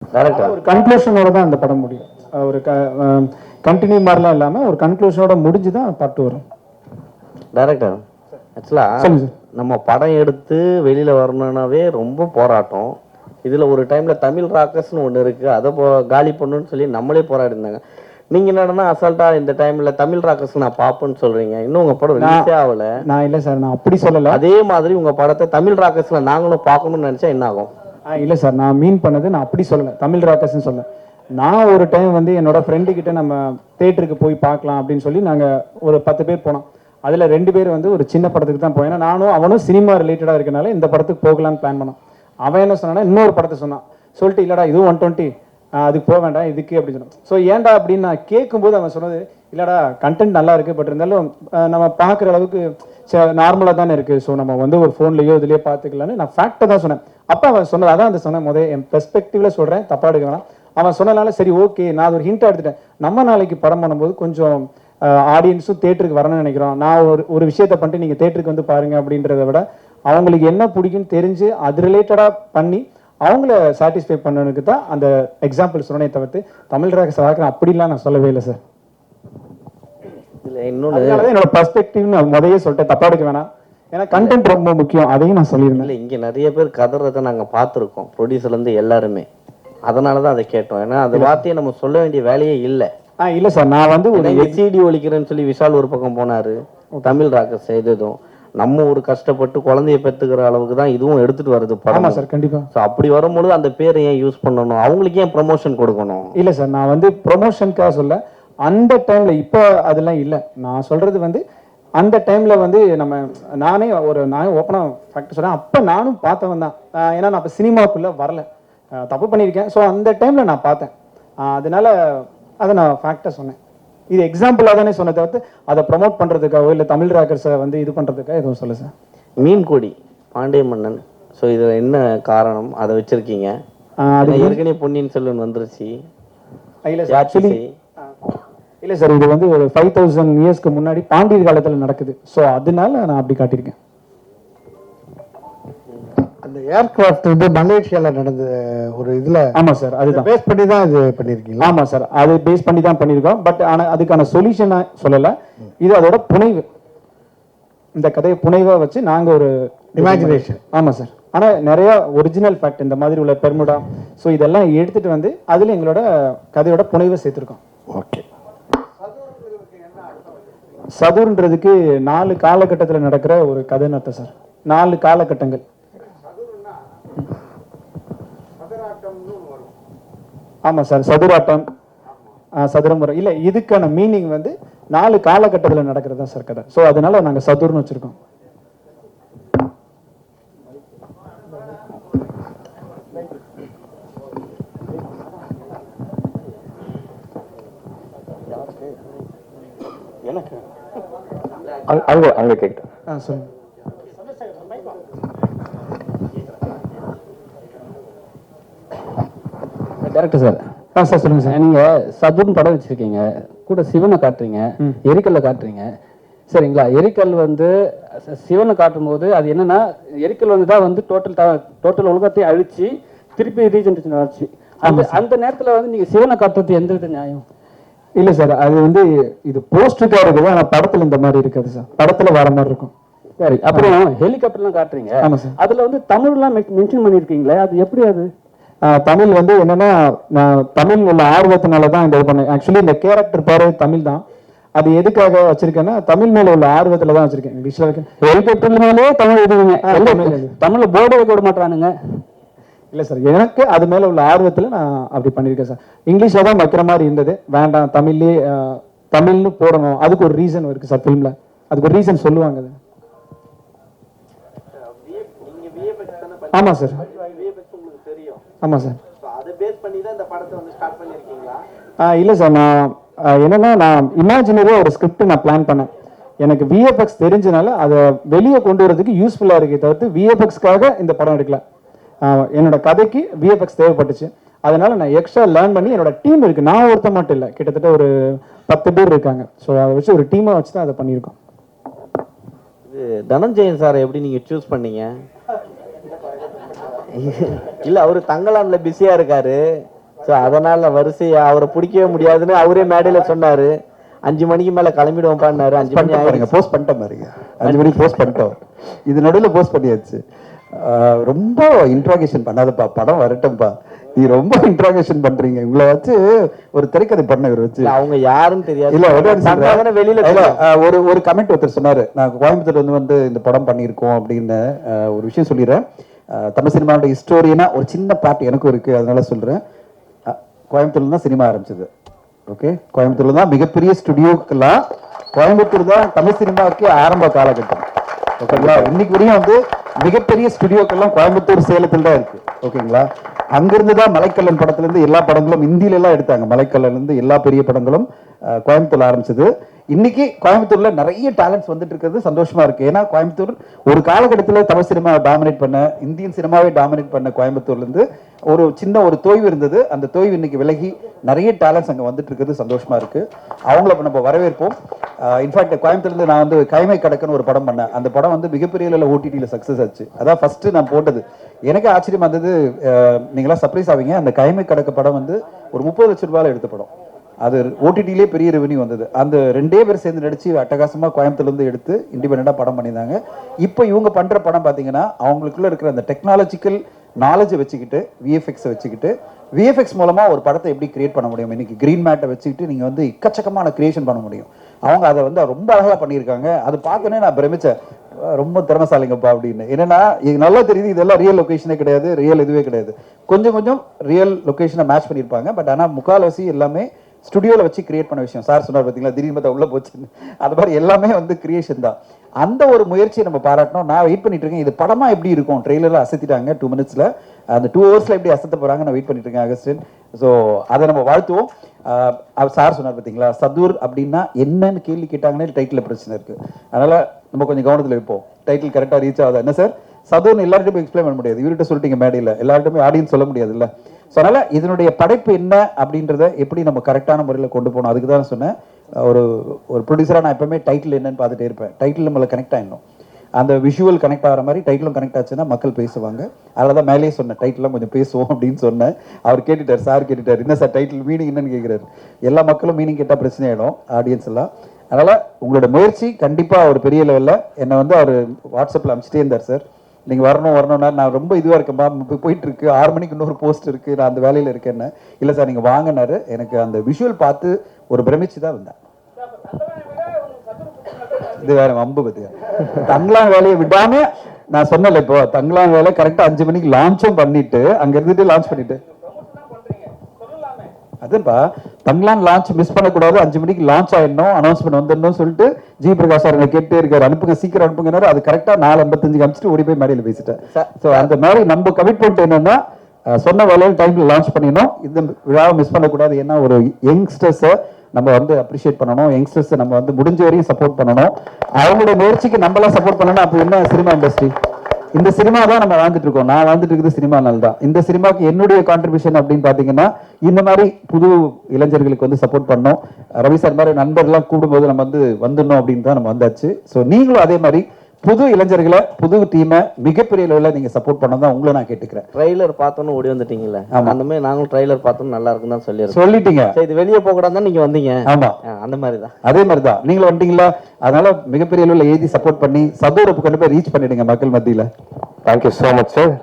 Director ஒரு கன்க்ளூஷனோட தான் அந்த படம் முடியும். ஒரு கண்டினியூ மாதிரிலாம் இல்லாமல் ஒரு கன்க்ளூஷனோட முடிஞ்சு தான் பாட்டு வரும். டேரக்டர் ஆக்சுவலாக நம்ம படம் எடுத்து வெளியில் வரணுன்னாவே ரொம்ப போராட்டம். இதில் ஒரு டைமில் தமிழ் ராக்கர்ஸ்னு ஒன்று இருக்குது, அதை காலி பண்ணணும்னு சொல்லி நம்மளே போராடி இருந்தாங்க. நீங்கள் என்னன்னா அசால்ட்டாக இந்த டைமில் தமிழ் ராக்கர்ஸ் நான் பார்ப்பேன்னு சொல்கிறீங்க. இன்னும் உங்கள் படம் ரிலீஸே ஆகலை. நான் இல்லை சார், நான் அப்படி சொல்லலை. அதே மாதிரி உங்கள் படத்தை தமிழ் ராக்கர்ஸில் நாங்களும் பார்க்கணும்னு நினச்சா என்ன ஆகும்? இல்லை சார், நான் மீன் பண்ணது நான் அப்படி சொல்லலை, தமிழ் ராக்கர்ஸ்ன்னு சொல்ல. நான் ஒரு டைம் வந்து என்னோட ஃப்ரெண்டு கிட்ட நம்ம தேட்டருக்கு போய் பார்க்கலாம் அப்படின்னு சொல்லி நாங்கள் ஒரு 10 பேர் போனோம். அதில் 2 பேர் வந்து ஒரு சின்ன படத்துக்கு தான் போய், ஏன்னா நானும் அவனும் சினிமா ரிலேட்டடாக இருக்கனால இந்த படத்துக்கு போகலான்னு பிளான் பண்ணோம். அவன் என்ன சொன்னான்னா இன்னொரு படத்தை சொன்னான். சொல்லிட்டு இல்லைடா இதுவும் 120 அதுக்கு போக வேண்டாம் இதுக்கு அப்படின்னு சொன்னான். ஸோ ஏன்டா அப்படின்னு நான் கேட்கும்போது அவன் சொன்னது, இல்லைடா கண்டென்ட் நல்லா இருக்குது, பட் இருந்தாலும் நம்ம பார்க்குற அளவுக்கு நார்மலாக தானே இருக்குது, ஸோ நம்ம வந்து ஒரு ஃபோன்லேயோ இதுலேயோ பார்த்துக்கலான்னு நான் ஃபேக்டை தான் சொன்னேன். அப்போ அவன் சொன்னது அதான் அந்த சொன்னேன், என் பெர்ஸ்பெக்டிவில் சொல்கிறேன், தப்பாக எடுக்க வேணாம். அவன் சொன்னனால சரி ஓகே, நான் ஒரு ஹிண்ட் எடுத்துட்டேன். நம்ம நாளைக்கு படம் பண்ணும்போது கொஞ்சம் ஆடியன்ஸும் தேட்டருக்கு வரணும்னு நினைக்கிறோம். நான் ஒரு விஷயத்த பண்ணிட்டு நீங்கள் தேட்டருக்கு வந்து பாருங்க அப்படின்றத விட அவங்களுக்கு என்ன பிடிக்குன்னு தெரிஞ்சு அது ரிலேட்டடாக பண்ணி அவங்கள சாட்டிஸ்ஃபை பண்ணனுக்கு தான் அந்த எக்ஸாம்பிள் சொன்னே தவிர்த்து தமிழ் ராக்கர்ஸ் பார்க்குறேன் அப்படிலாம் நான் சொல்லவே இல்லை சார். இல்லை இன்னொன்று என்னோட பர்ஸ்பெக்டிவ்னு முதையே சொல்லிட்டேன், தப்பா எடுக்க வேணாம். ஏன்னா கண்டென்ட் ரொம்ப முக்கியம், அதையும் நான் சொல்லியிருந்தேன். இல்லை இங்கே நிறைய பேர் கதறதை நாங்கள் பார்த்துருக்கோம், ப்ரொடியூசர்லேருந்து எல்லாருமே. அதனால தான் அதை கேட்டோம். ஏன்னா அந்த வார்த்தையை நம்ம சொல்ல வேண்டிய வேலையே இல்லை. இல்லை சார், நான் வந்து ஒரு எஸ்சிடி ஒழிக்கிறேன்னு சொல்லி விஷால் ஒரு பக்கம் போனார், தமிழ் ராக்கர்ஸ் செய்ததும் நம்ம ஒரு கஷ்டப்பட்டு குழந்தைய பெற்றுக்கிற அளவுக்கு தான் இதுவும் எடுத்துட்டு வருது படம். ஆமாம் சார், கண்டிப்பாக. ஸோ அப்படி வரும்பொழுது அந்த பேரை ஏன் யூஸ் பண்ணணும், அவங்களுக்கு ஏன் ப்ரமோஷன் கொடுக்கணும்? இல்லை சார், நான் வந்து ப்ரொமோஷனுக்காக சொல்ல, அந்த டைமில் இப்போ அதெல்லாம் இல்லை. நான் சொல்கிறது வந்து அந்த டைமில் வந்து நான் ஓப்பனாக ஃபேக்ட் சொல்கிறேன், அப்போ நானும் பார்த்தவன் தான். ஏன்னா நான் அப்போ சினிமாவுக்குள்ளே வரல, தப்பு பண்ணியிருக்கேன். ஸோ அந்த டைமில் நான் பார்த்தேன், அதனால அதை நான் ஃபேக்டாக சொன்னேன். இது எக்ஸாம்பிளாக தானே சொன்ன தவிர்த்து அதை ப்ரமோட் பண்ணுறதுக்காகவோ இல்லை தமிழ் ராக்கர்ஸை வந்து இது பண்ணுறதுக்காக எதுவும் சொல்ல சார். மீன்கொடி பாண்டிய மன்னன், ஸோ இதில் என்ன காரணம் அதை வச்சுருக்கீங்க? அது ஏற்கனவே பொன்னியின் செல்வன் வந்துருச்சு. இல்லை சார், ஆக்சுவலி இல்லை சார், இது வந்து ஒரு 5000 இயர்ஸ்க்கு முன்னாடி பாண்டியர் காலத்தில் நடக்குது. ஸோ அதனால நான் அப்படி காட்டியிருக்கேன். அந்த ஏர்கிராஃப்ட் வந்து மலேசியாவில் நடந்த ஒரு இதில். ஆமாம் சார், அதுதான் பேஸ் பண்ணி தான் இது பண்ணியிருக்கீங்க. ஆமாம் சார், அது பேஸ் பண்ணி தான் பண்ணியிருக்கோம். பட் ஆனால் அதுக்கான சொல்யூஷனை சொல்லலை, இது அதோட புனைவு. இந்த கதையை புனைவாக வச்சு நாங்கள் ஒரு இமேஜினேஷன். ஆமாம் சார், ஆனால் நிறைய ஒரிஜினல் ஃபேக்ட் இந்த மாதிரி உள்ள பெர்முடா, ஸோ இதெல்லாம் எடுத்துகிட்டு வந்து அதில் எங்களோட கதையோட புனைவை சேர்த்துருக்கோம். ஓகே. சதுர்ன்றதுக்கு 4 காலகட்டத்தில் நடக்கிற ஒரு கதைன்னு அர்த்தம் சார். 4 காலகட்டங்கள். ஆமாம் சார், சதுராட்டம், சதுரமுறை. இல்லை, இதுக்கான மீனிங் வந்து 4 காலகட்டத்தில் நடக்கிறது தான் சார் கதை. ஸோ அதனால நாங்கள் சதுர்னு வச்சுருக்கோம். எனக்கு அங்கே கேட்குறேன். சொல்லுங்க. Director sir. சார் சொல்லுங்க சார். நீங்கள் சதுர்னு படம் வச்சுருக்கீங்க, கூட சிவனை காட்டுறீங்க, எரிக்கல்லை காட்டுறீங்க, சரிங்களா? எரிக்கல் வந்து சிவனை காட்டும் போது அது என்னன்னா, எரிக்கல் வந்து தான் வந்து டோட்டல் உலகத்தையும் அழிச்சு திருப்பி ரீஜென்ரேஷன் ஆச்சு. அந்த நேரத்தில் வந்து நீங்கள் சிவனை காட்டுறது எந்த வித நியாயம்? இல்லை சார், அது வந்து இது போஸ்டருக்காக இருக்குது, ஆனால் படத்தில் இந்த மாதிரி இருக்காது சார், படத்தில் வர மாதிரி இருக்கும். சரி, அப்புறம் ஹெலிகாப்டர்லாம் காட்டுறீங்க. ஆமாம் சார். அதில் வந்து தமிழ்லாம் மென்ஷன் பண்ணியிருக்கீங்களே, அது எப்படி? அது தமிழ் வந்து என்னன்னா, நான் தமிழ் உள்ள ஆர்வத்தினால தான் இந்த இது பண்ணேன். ஆக்சுவலி இந்த கேரக்டர் பேரு தமிழ் தான். அது எதுக்காக வச்சிருக்கேன்னா, தமிழ் மேல உள்ள ஆர்வத்துல தான் வச்சிருக்கேன். இங்கிலீஷ்ல இருக்கேன், ஹெலிகாப்டர் மேலே தமிழ் எழுதுவீங்க, தமிழ்ல போர்டே போட மாட்டானுங்க. இல்லை சார், எனக்கு அது மேல உள்ள ஆர்வத்துல நான் அப்படி பண்ணியிருக்கேன் சார். இங்கிலீஷ்ல தான் வைக்கிற மாதிரி இருந்தது, வேண்டாம் தமிழ்னு போடணும். அதுக்கு ஒரு ரீசன் இருக்கு சார், ஃபிலிம்ல அதுக்கு ஒரு ரீசன் சொல்லுவாங்க. ஆமா சார், ஆமாம் சார். இல்லை சார், நான் என்னன்னா, நான் இமேஜினரியாக ஒரு ஸ்கிரிப்ட் நான் பிளான் பண்ணேன். எனக்கு விஎஃப்எக்ஸ் தெரிஞ்சனால அதை வெளியே கொண்டு வரதுக்கு யூஸ்ஃபுல்லாக இருக்கே தவிர்த்து விஎஃப்எக்ஸ்க்காக இந்த படம் எடுக்கல. என்னோட கதைக்கு விஎஃப்எக்ஸ் தேவைப்பட்டுச்சு, அதனால நான் எக்ஸ்ட்ரா லேர்ன் பண்ணி என்னோட டீம் இருக்கு. நான் ஒருத்த மட்டும் இல்லை, கிட்டத்தட்ட ஒரு 10 பேர் இருக்காங்க. ஸோ அதை வச்சு ஒரு டீமாக வச்சு தான் அதை பண்ணியிருக்கோம். இது தனஞ்சயன் சார் எப்படி நீங்கள் சூஸ் பண்ணீங்க? இல்ல அவரு தங்கலான்ல பிஸியா இருக்காரு. ஸோ அதனால வரிசையா அவரை பிடிக்கவே முடியாதுன்னு அவரே மேடையில சொன்னாரு. 5 மணிக்கு மேல கிளம்பிடுவோம் பாருங்க. 5 மணி பாருங்க, போஸ்ட் பண்ணிட்டோம் பாருங்க. 5 மணிக்கு போஸ்ட் பண்ணிட்டோம். இது நடுவில் போஸ்ட் பண்ணியாச்சு. ரொம்ப இன்ட்ராகேஷன் பண்ணாதப்பா, படம் வரட்டும்பா. நீ ரொம்ப இன்ட்ராகேஷன் பண்றீங்க. உங்களை வச்சு ஒரு திரைக்கதை பண்ண இவர் வச்சு அவங்க யாருன்னு தெரியாது. இல்ல வெளியில ஒரு கமெண்ட் ஒருத்தர் சொன்னாரு, நான் கோயம்புத்தூர் வந்து இந்த படம் பண்ணியிருக்கோம் அப்படின்னு. ஒரு விஷயம் சொல்லிடுறேன். தமிழ் சினிமாவோட ஹிஸ்டோரியனா ஒரு சின்ன பார்ட் எனக்கும் இருக்கு, அதனால சொல்றேன். கோயம்புத்தூர்ல தான் சினிமா ஆரம்பிச்சது. ஓகே, கோயம்புத்தூர்ல தான் மிகப்பெரிய ஸ்டுடியோக்கெல்லாம் கோயம்புத்தூர் தான் தமிழ் சினிமாவுக்கு ஆரம்ப காலகட்டம். ஓகேங்களா, இன்னைக்கு வரையும் வந்து மிகப்பெரிய ஸ்டுடியோக்கெல்லாம் கோயம்புத்தூர் சேலத்தில் தான் இருக்கு. ஓகேங்களா, அங்கிருந்து தான் மலைக்கல்லன் படத்துல இருந்து எல்லா படங்களும் இந்தியில எல்லாம் எடுத்தாங்க. மலைக்கல்லன்ல இருந்து எல்லா பெரிய படங்களும் கோயம்புத்தூர்ல ஆரம்பிச்சது. இன்னைக்கு கோயம்புத்தூர்ல நிறைய டேலண்ட்ஸ் வந்துட்டு இருக்கிறது சந்தோஷமா இருக்கு. ஏன்னா கோயம்புத்தூர் ஒரு காலகட்டத்தில் தமிழ் சினிமாவை டாமினேட் பண்ண, இந்தியன் சினிமாவை டாமினேட் பண்ண கோயம்புத்தூர்ல இருந்து ஒரு சின்ன ஒரு தொய்வு இருந்தது. அந்த தொய்வு இன்னைக்கு விலகி நிறைய டேலண்ட்ஸ் அங்க வந்துட்டு இருக்கிறது சந்தோஷமா இருக்கு. அவங்கள நம்ம வரவேற்போம். இன்ஃபேக்ட் கோயம்புத்தூர்ல இருந்து நான் வந்து கைமை கடக்குன்னு ஒரு படம் பண்ணேன். அந்த படம் வந்து மிகப்பெரிய அளவில் ஓடிடியில் சக்ஸஸ் ஆச்சு. அதான் ஃபர்ஸ்ட் நான் போட்டது. எனக்கு ஆச்சரியமா இருந்தது, நீங்களாம் சர்ப்ரைஸ் ஆவீங்க. அந்த கைமை கடக்க படம் வந்து ஒரு 30 லட்சம் ரூபாயில எடுத்த படம். அது ஓடிடிலே பெரிய ரெவன்யூ வந்தது. அந்த 2 பேர் சேர்ந்து நடிச்சு அட்டகாசமா கோயம்புத்தூர்ல இருந்து எடுத்து இண்டிபெண்டா படம் பண்ணியிருந்தாங்க. இப்போ இவங்க பண்ற படம் பாத்தீங்கன்னா அவங்களுக்குள்ள இருக்கிற அந்த டெக்னாலஜிக்கல் நாலேஜை வச்சுக்கிட்டு, விஎஃப்எக்ஸை வச்சுக்கிட்டு, விஎஃப்எக்ஸ் மூலமா ஒரு படத்தை எப்படி கிரியேட் பண்ண முடியும். இன்னைக்கு கிரீன் மேட்டை வச்சுக்கிட்டு நீங்க வந்து எக்கச்சக்கமான கிரியேஷன் பண்ண முடியும். அவங்க அதை வந்து ரொம்ப அழகா பண்ணியிருக்காங்க. அது பார்த்தோன்னே நான் பிரமிச்சேன், ரொம்ப திறமைசாலிங்கப்பா அப்படின்னு. என்னன்னா இது நல்லா தெரியுது, இதெல்லாம் ரியல் லொகேஷனே கிடையாது, ரியல் இதுவே கிடையாது. கொஞ்சம் கொஞ்சம் ரியல் லொகேஷனை மேட்ச் பண்ணியிருப்பாங்க. பட் ஆனால் முக்கால்வாசி எல்லாமே ஸ்டுடியோவில் வச்சு கிரியேட் பண்ண விஷயம். சார் சொன்னார் பார்த்தீங்களா, திடீர்னு பார்த்தா உள்ள போச்சுன்னு. அது மாதிரி எல்லாமே வந்து கிரியேஷன் தான். அந்த ஒரு முயற்சியை நம்ம பாராட்டணும். நான் வெயிட் பண்ணிட்டு இருக்கேன், இது படமா எப்படி இருக்கும். ட்ரெய்லரில் அசத்திட்டாங்க 2 மினிட்ஸ்ல, அந்த 2 ஹவர்ஸ்ல எப்படி அசத்த போறாங்க நான் வெயிட் பண்ணிட்டு இருக்கேன் அகஸ்டின். ஸோ அதை நம்ம வாழ்த்துவோம். சார் சொன்னார் பார்த்தீங்களா, சதுர் அப்படின்னா என்னன்னு கேள்வி கேட்டாங்கன்னே டைட்டில் பிரச்சனை இருக்கு. அதனால நம்ம கொஞ்சம் கவனத்தில் வைப்போம், டைட்டில் கரெக்டாக ரீச் ஆகுதா. என்ன சார் சதுர்னு எல்லார்ட்டும் எக்ஸ்பிளைன் பண்ண முடியாது, இவர்கிட்ட சொல்லிட்டீங்க மேடையில், எல்லார்ட்டுமே ஆடியன்ஸ் சொல்ல முடியாது இல்லை. ஸோ அதனால இதனுடைய படைப்பு என்ன அப்படின்றத எப்படி நம்ம கரெக்டான முறையில் கொண்டு போகணும். அதுக்கு தான் சொன்னேன், ஒரு ப்ரொடியூசராக நான் எப்பவுமே டைட்டில் என்னன்னு பார்த்துட்டே இருப்பேன். டைட்டில் நம்மளை கனெக்ட் ஆகிடணும், அந்த விஷுவல் கனெக்ட் ஆகிற மாதிரி டைட்டிலும் கனெக்ட் ஆச்சுன்னா மக்கள் பேசுவாங்க. அதில் தான் மேலேயே சொன்னேன், டைட்டிலாம் கொஞ்சம் பேசுவோம் அப்படின்னு சொன்னேன். அவர் கேட்டுட்டார், சார் கேட்டுட்டார், என்ன சார் டைட்டில் மீனிங் என்னன்னு கேட்குறாரு. எல்லா மக்களும் மீனிங் கேட்டால் பிரச்சனை ஆகிடும் ஆடியன்ஸ் எல்லாம். அதனால் உங்களோட முயற்சி கண்டிப்பாக ஒரு பெரிய லெவலில். என்னை வந்து அவர் வாட்ஸ்அப்பில் அனுப்பிச்சிட்டே இருந்தார், சார் நீங்கள் வரணும்னா நான் ரொம்ப இதுவாக இருக்கேன்பா, போயிட்டு இருக்கு, 6 மணிக்கு இன்னொரு போஸ்ட் இருக்குது, நான் அந்த வேலையில் இருக்கேன்னு. இல்லை சார் நீங்கள் வாங்கினாரு. எனக்கு அந்த விஷுவல் பார்த்து ஒரு பிரமிச்சு தான் வந்தேன். இது வேற வம்பு பத்தியா, தங்கலான் வேலையை விடாம நான் சொன்னல, இப்போ தங்கலான் வேலை கரெக்டா 5 மணிக்கு லான்ச்சும் பண்ணிட்டு அங்க இருந்துட்டு லான்ச் பண்ணிட்டு, அதுப்பா தங்கலான் லான்ச் மிஸ் பண்ணக்கூடாது, 5 மணிக்கு லான்ச் ஆயிடணும், அனௌன்ஸ்மெண்ட் வந்துடணும் சொல்லிட்டு ஜி பிரகாஷ் சார் கேட்டே இருக்காரு, அனுப்புங்க சீக்கிரம் அனுப்புங்க. அது கரெக்டா 4:55 அனுப்பிச்சிட்டு ஓடி போய் மேடையில் பேசிட்டேன். ஸோ அந்த மாதிரி நம்ம கமிட்மெண்ட் என்னன்னா, சொன்ன வேலையில் டைம்ல லான்ச் பண்ணிடணும், இந்த விழாவை மிஸ் பண்ணக்கூடாது. ஏன்னா ஒரு யங்ஸ்டர்ஸை நம்ம வந்து அப்ரிஷியேட் பண்ணணும், யங்ஸ்டர்ஸை நம்ம வந்து முடிஞ்ச வரையும் சப்போர்ட் பண்ணணும். அவங்களோட முயற்சிக்கு நம்மளாம் சப்போர்ட் பண்ணணும். அப்போ என்ன சினிமா இண்டஸ்ட்ரி, இந்த சினிமா தான் நம்ம வாழ்ந்துட்டு இருக்கோம். நான் வாழ்ந்துட்டு இருக்குது சினிமானால தான். இந்த சினிமாக்கு என்னுடைய கான்ட்ரிபியூஷன் அப்படின்னு பாத்தீங்கன்னா, இந்த மாதிரி புது இளைஞர்களுக்கு வந்து சப்போர்ட் பண்ணோம். ரவி சார் மாதிரி நண்பர்லாம் கூடும்போது நம்ம வந்து வந்துடணும் அப்படின்னு தான் நம்ம வந்தாச்சு. ஸோ நீங்களும் அதே மாதிரி புது இளைஞர்களை, புது டீமை மிகப்பெரிய லெவலில் நீங்க சப்போர்ட் பண்ணதான் உங்களை நான் கேட்டுக்கிறேன். ட்ரைலர் பார்த்தோன்னு ஓடி வந்துட்டீங்கல்ல, அந்த மாதிரி நாங்களும் ட்ரைலர் பார்த்தோம் நல்லா இருக்குன்னு தான் சொல்லிட்டீங்க. இது வெளியே போக கூடாது நீங்க வந்தீங்க. ஆமா, அந்த மாதிரி தான், அதே மாதிரி தான் நீங்களும் வந்துட்டீங்களா. அதனால மிகப்பெரிய லெவலில் எழுதி சப்போர்ட் பண்ணி சதுரப்பு கொண்டு போய் ரீச் பண்ணிடுங்க மக்கள் மத்தியில. Thank you so much sir.